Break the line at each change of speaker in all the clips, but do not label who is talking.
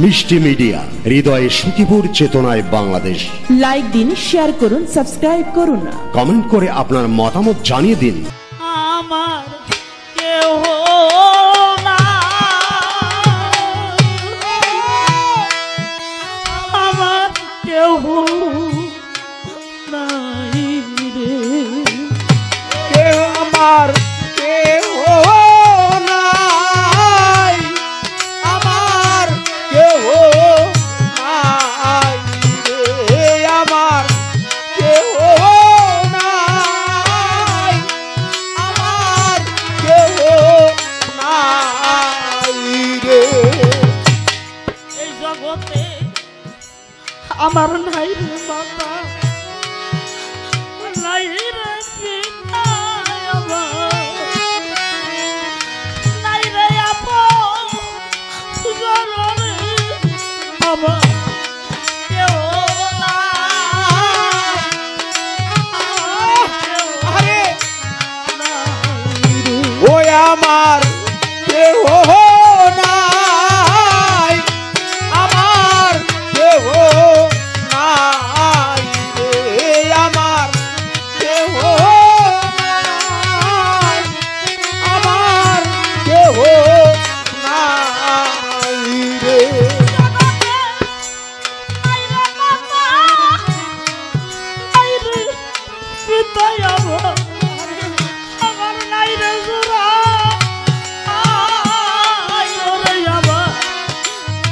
মিষ্টি মিডিয়া, হৃদয়ে সুখীপুর, চেতনায় বাংলাদেশ।
লাইক দিন, শেয়ার করুন, সাবস্ক্রাইব করুন,
কমেন্ট করে আপনার মতামত জানিয়ে দিন।
আমার কেউ না, আমার কেউ নাই রে,
কেউ আমার কেউ নাই, আমার কেউ নাই রে, আমার কেউ নাই, আমার কেউ নাই রে।
এই জগতে আমার নাই রে বাবা, নাই রে পিতা, আমার নাই রে আপন জননী, আমার কেউ নাই,
আরে
নাই রে।
ওই আমার কেউ নাই, আমার কেউ নাই রে, আমার কেউ নাই, আমার কেউ নাই রে।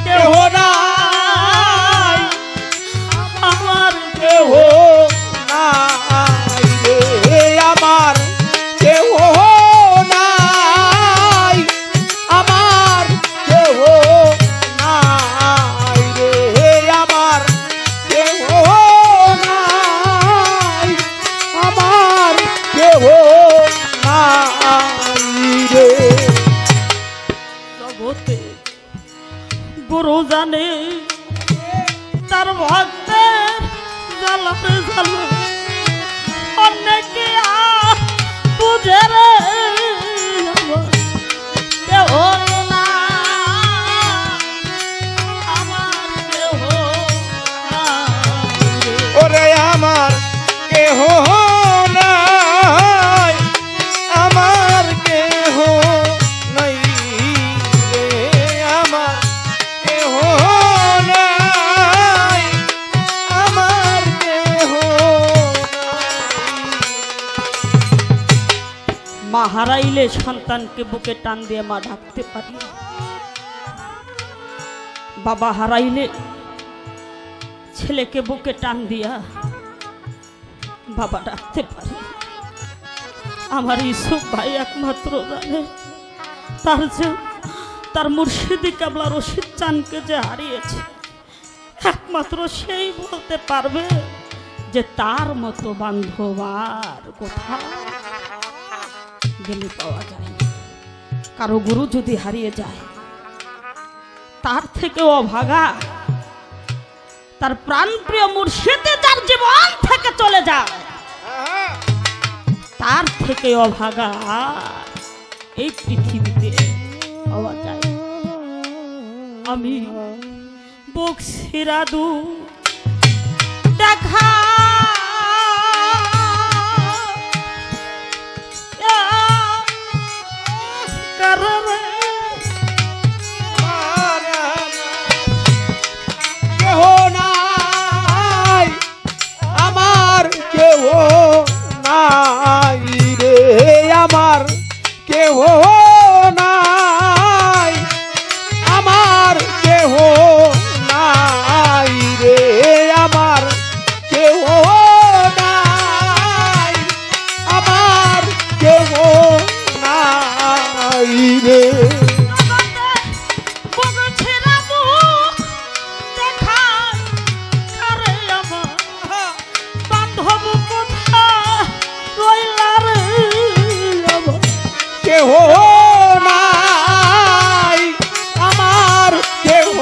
কেউ নাই, আমার কেউ নাই রে, আমার কেউ নাই, আমার কেউ নাই রে, আমার কেউ নাই, আমার কেউ নাই রে।
জগতে গুরু জানে তার ভক্তের জ্বালাতে জ্বালা, অনেকে বুঝে রে, আমার কেউ না, আমার কেউ নাই রে।
ওরে আমার কেহ নাই, আমার কেহ নাই রে, আমার কেহ নাই, আমার কেহ
মা হারাইলে সন্তানকে বুকে টান দিয়ে মা ডাকতে পারি, বাবা হারাইলে ছেলেকে বুকে টান দিয়া বাবা ডাকতে পারি। আমার ইসুফ ভাই একমাত্র জানে তার মুর্শিদি কাবলা রশিদ চানকে যে হারিয়েছে, একমাত্র সেই বলতে পারবে যে তার মতো বান্ধব আর কোথাও গেলে পাওয়া যায় না। কারো গুরু যদি হারিয়ে যায়, তার থেকেও অভাগা তার প্রাণপ্রিয় মুর্শিদে যার জীবন থেকে চলে যায়, তার থেকে অভাগা এই পৃথিবীতে পাওয়া যায়। আমি বুক সিরাদু দেখা
কেহ নাই, আমার কেহ নাই রে, আমার কেহ নাই, আমার কেহ নাই রে, আমার কেহ নাই, আমার কেহ নাই রে। কেহ নাই, আমার কেহ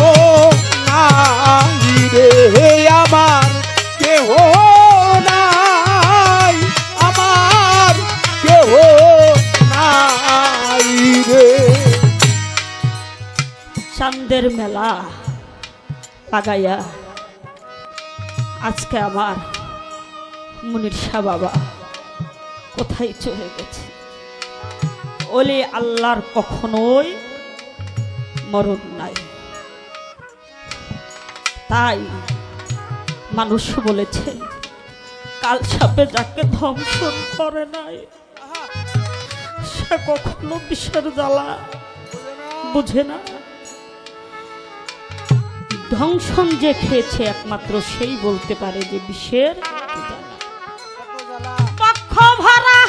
লাগাইয়া আজকে আমার মুনির শাহ বাবা কোথায় চলে গেছে। ওলি আল্লাহর কখনোই মরণ নাই। তাই মানুষ বলেছে কাল সাপে যাকে ধ্বংসন করে নাই সে কখনো বিষের জ্বালা বুঝে না। ধ্বংসন যে খেয়েছে একমাত্র সেই বলতে পারে যে বিষের কি জ্বালা। পক্ষ ভরা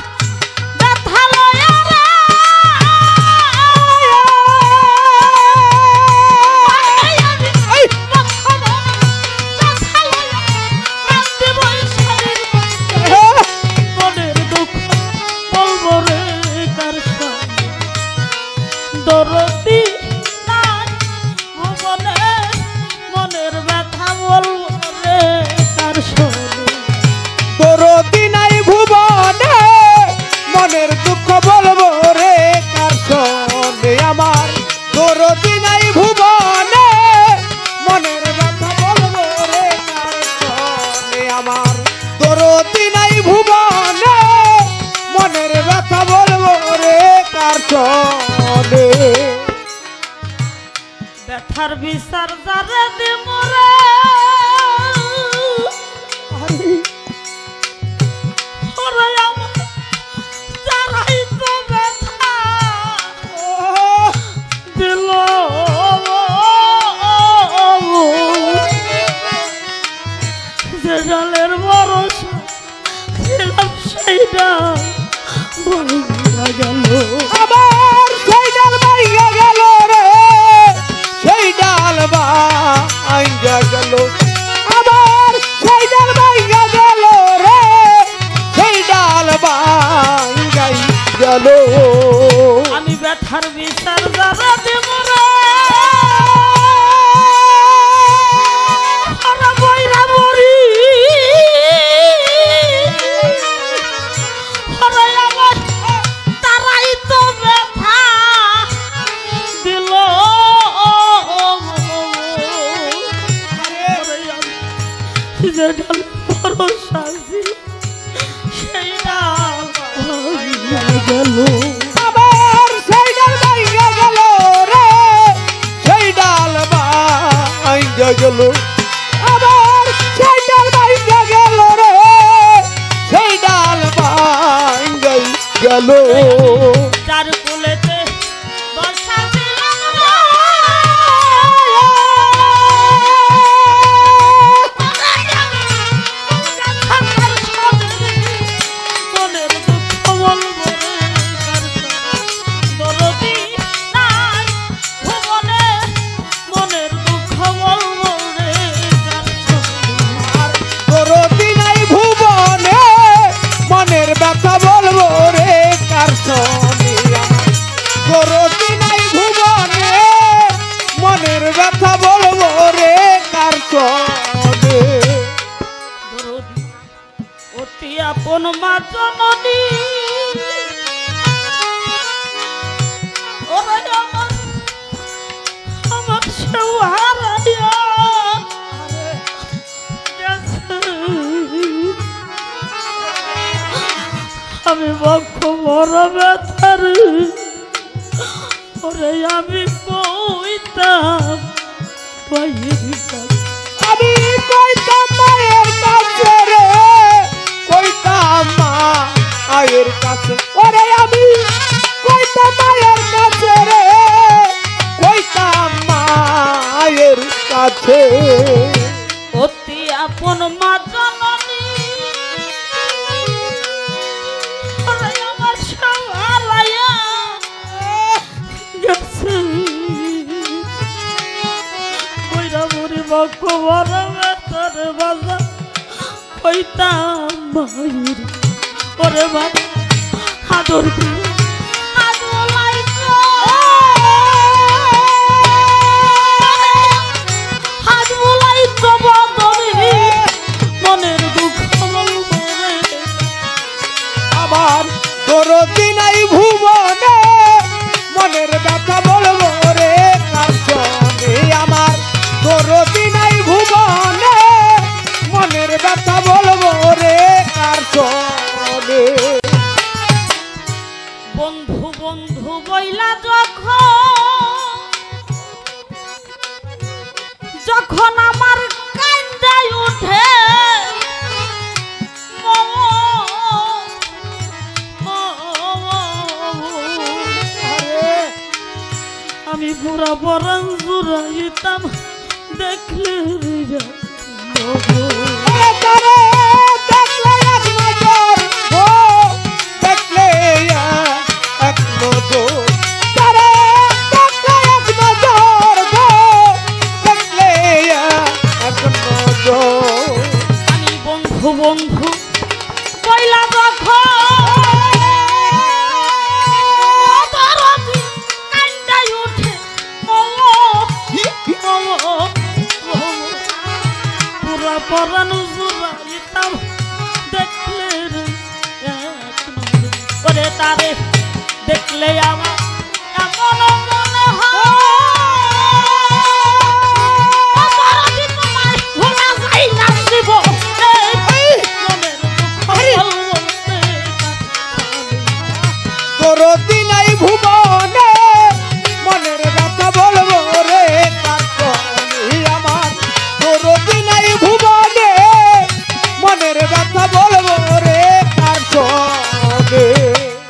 ব্যথা লয়া রে, পক্ষ ভরা ব্যথা লয়া কাঁদতে বৈশালীর মনের দুঃখ বলবো রে কার সঙ্গে। দরদি নাই ভুবনে মনের ব্যথা বলবো রে কার সঙ্গে।
দরদি নাই ভুবনে মনের দুঃখ বলবো রে কার সনে আমার। দরদি নাই ভুবনে মনের ব্যথা বলবো রে কার সনে আমার। দরদি নাই ভুবনে মনের ব্যথা বলবো রে কার সনে।
ব্যথার বিচার যারে দেবো রে ওরে আমার যারাই তো ব্যথা দিল যে ডালের ভরসা ছিলাম সেই ডাল ভাঙা গেল।
আবার সেই ডাল ভাইয়া গেল রে, সেই ডাল ভাইয়া গেল। আবার সেই ডাল ভাইয়া গেল রে, সেই ডাল ভাইয়া গেল।
আমি ব্যথার বিচার যারা দেব রে ওরা বইরা মরি ওরা আমার তারাই তো ব্যথা দিল। যে ডাল ভরসা ছিল সেই ডাল ভাঙা গেল।
আবার সেই ডাল ভাইয়া গেল রে, সেই ডাল ভাইয়া গেল। আবার সেই ডাল ভাইয়া গেল রে, সেই ডাল ভাইয়া গেল।
যার কুলেতে বর্ষা ছিলাম মনের দুঃখ বলবো রে কার সঙ্গে। দরদি নাই ভুবনে মনের দুঃখ বলবো রে কার সঙ্গে।
দরদি নাই ভুবনে মনের ব্যথা বলবো রে কার সনে আমার। দরদি নাই ভুবনে মনের ব্যথা বলবো রে কার সনে।
দরদি অতি আপন মা জননী ওরে আমার আমার সেও হারাইয়া গেছে। আমি বক্ষ বড় ব্যথার ওরে আমি কইতাম পায়ের কাছে।
আমি কইতাম মায়ের কাছে রে, কইতাম মায়ের কাছে। ওরে আমি কইতাম মায়ের কাছে রে, কইতাম মায়ের কাছে।
অতি আপন মা জননী ওরে আমার সব হারাইয়া গেছে। কইরা বুড়ি বক্ষ বড় বেতর বাজা কইতাম মায়ের ওরে বাবা আদর করে মনের দুঃখ বলবো রে।
আমার দরদি নাই ভুবনে মনের ব্যথা বলবো রে কার সনে আমার। দরদি নাই
যখন আমার কান্দায় উঠে আমি পুরা পরাণ জুড়াইতাম দেখলে
তারে দেখলে এক নজর গো, দেখলে এক নজর, তারে দেখলে এক নজর গো, দেখলে এক নজর।
আমি বন্ধু বন্ধু কইলা যখন কান্দায় উঠে পুরা পরাণ জুড়াইতাম দেখলে রে এক নজর। ওরে তারে দেখলে আমার